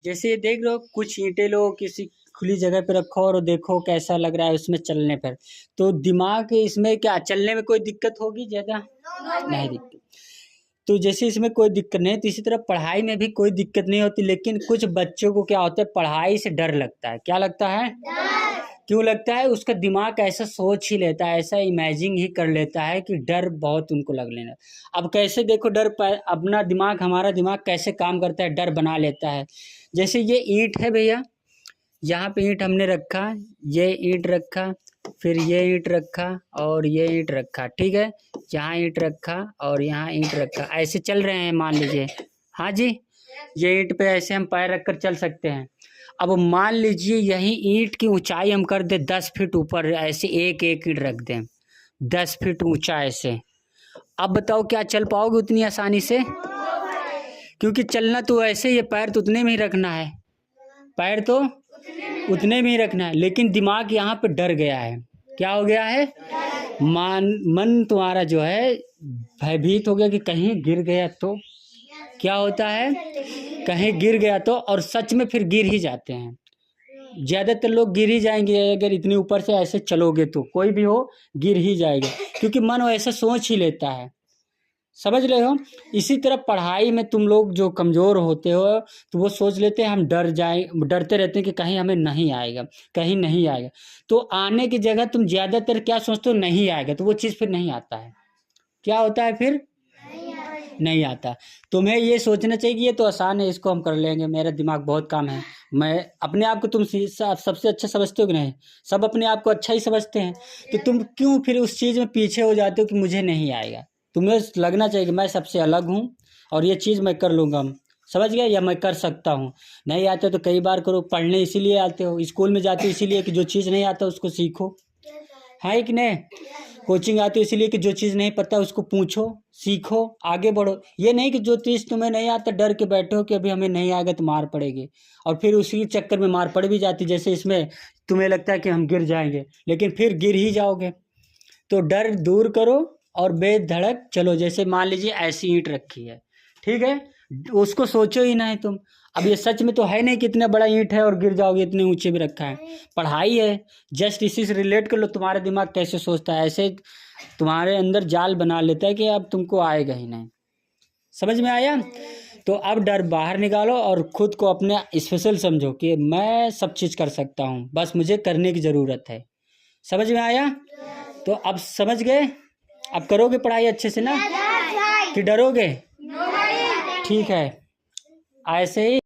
जैसे ये देख रहे हो, कुछ ईंटें लो किसी खुली जगह पे रखो और देखो कैसा लग रहा है उसमें चलने पर। तो दिमाग इसमें क्या चलने में कोई दिक्कत होगी ज़्यादा? नहीं दिक्कत। तो जैसे इसमें कोई दिक्कत नहीं, तो इसी तरह पढ़ाई में भी कोई दिक्कत नहीं होती, लेकिन कुछ बच्चों को क्या होता है, पढ़ाई से डर लगता है। क्या लगता है? क्यों लगता है? उसका दिमाग ऐसा सोच ही लेता है, ऐसा इमेजिन ही कर लेता है कि डर बहुत उनको लग लेना। अब कैसे देखो अपना दिमाग, हमारा दिमाग कैसे काम करता है, डर बना लेता है। जैसे ये ईंट है भैया, यहाँ पे ईंट हमने रखा, ये ईंट रखा, फिर ये ईंट रखा और ये ईंट रखा, ठीक है। यहाँ ईंट रखा और यहाँ ईंट रखा, ऐसे चल रहे हैं मान लीजिए। हाँ जी, ये ईंट पे ऐसे हम पैर रखकर चल सकते हैं। अब मान लीजिए यही ईंट की ऊंचाई हम कर दे 10 फीट ऊपर, ऐसे एक एक ईंट रख दें 10 फीट ऊंचा ऐसे। अब बताओ क्या चल पाओगे उतनी आसानी से? क्योंकि चलना तो ऐसे ही है, पैर तो उतने में ही रखना है, पैर तो उतने में ही रखना है, लेकिन दिमाग यहाँ पे डर गया है। क्या हो गया है? मन तुम्हारा जो है भयभीत हो गया कि कहीं गिर गया तो क्या होता है, कहीं गिर गया तो। और सच में फिर गिर ही जाते हैं, ज़्यादातर लोग गिर ही जाएंगे। अगर इतने ऊपर से ऐसे चलोगे तो कोई भी हो गिर ही जाएगा, क्योंकि मन वैसा सोच ही लेता है। समझ रहे हो? इसी तरह पढ़ाई में तुम लोग जो कमज़ोर होते हो, तो वो सोच लेते हैं हम डरते रहते हैं कि कहीं हमें नहीं आएगा, कहीं नहीं आएगा। तो आने की जगह तुम ज़्यादातर क्या सोचते हो, नहीं आएगा, तो वो चीज़ फिर नहीं आता है। क्या होता है फिर? नहीं आता। तुम्हें ये सोचना चाहिए कि ये तो आसान है, इसको हम कर लेंगे, मेरा दिमाग बहुत काम है। मैं अपने आप को तुम सबसे अच्छा समझते हो कि नहीं? सब अपने आप को अच्छा ही समझते हैं, तो तुम क्यों फिर उस चीज़ में पीछे हो जाते हो कि मुझे नहीं आएगा? तुम्हें लगना चाहिए कि मैं सबसे अलग हूँ और ये चीज़ मैं कर लूँगा। समझ गया? या मैं कर सकता हूँ। नहीं आते तो कई बार करो। पढ़ने इसीलिए आते हो, स्कूल में जाते हो इसीलिए कि जो चीज़ नहीं आता उसको सीखो, है कि नहीं? कोचिंग आती है इसीलिए कि जो चीज़ नहीं पता उसको पूछो, सीखो, आगे बढ़ो। ये नहीं कि जो चीज़ तुम्हें नहीं आता डर के बैठो कि अभी हमें नहीं आएगा तो मार पड़ेगी, और फिर उसी चक्कर में मार पड़ भी जाती। जैसे इसमें तुम्हें लगता है कि हम गिर जाएंगे, लेकिन फिर गिर ही जाओगे। तो डर दूर करो और बेधड़क चलो। जैसे मान लीजिए ऐसी ईंट रखी है, ठीक है, उसको सोचो ही नहीं तुम। अब ये सच में तो है नहीं कि इतना बड़ा ईंट है और गिर जाओगे, इतने ऊंचे भी रखा है। पढ़ाई है, जस्ट इसी से रिलेट कर लो। तुम्हारा दिमाग कैसे सोचता है, ऐसे तुम्हारे अंदर जाल बना लेता है कि अब तुमको आएगा ही नहीं। समझ में आया? तो अब डर बाहर निकालो और खुद को अपने स्पेशल समझो कि मैं सब चीज़ कर सकता हूँ, बस मुझे करने की ज़रूरत है। समझ में आया? तो अब समझ गए? अब करोगे पढ़ाई अच्छे से ना, कि डरोगे? ठीक है, ऐसे ही।